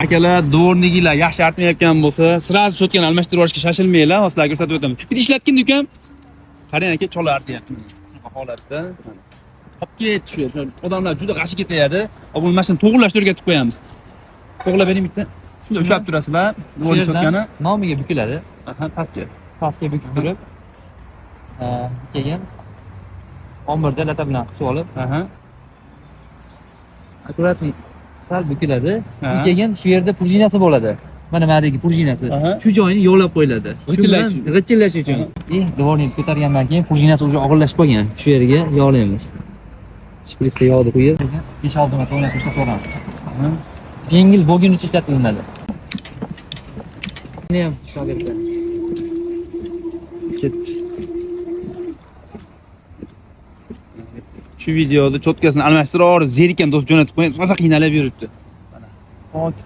Akalar, dvornigilar yaxshi artmayotgan bo'lsa, sразу cho'tkani almashtirib olishga shoshilmanglar, sizlarga ko'rsatib o'taman. Bitta ishlatgin ukam. Qarang aka, cho'la artyapti. Shunaqa holatda. Olib ketdi shu. Odamlar juda g'ashi ketayadi. Obul mashinani to'g'irlashga o'rgatib qo'yamiz. To'g'irlab bering bitta. Shunda ushlab turasizlar. Dvorni cho'tkani nomiga bukiladi. Aha, pastga. Pastga bukib turib, keyin 11 lata bilan qisib olib, Aha. akkuratni sal bukiladi. Aha. Keyin shu yerda prujinasi bo'ladi. Mana bumadagi prujinasi. Aha. Shu joyini yog'lab qo'yiladi. G'ijirlash uchun. Dvorni ko'targandan keyin prujinasi уже og'irlashib qolgan. Shu yerga yog'laymiz. Shprisga yog'ni qo'yib, 5-6 marta o'ynatib ko'rsatamiz. Yengil bo'lgunicha ishlatiladi. Buni ham shogirdlar. Shu videoda cho'tkasini almashtirib, zerikkan do'st jo'natib qo'ying. Maza qiynalib yuribdi. Mana. Ho'p.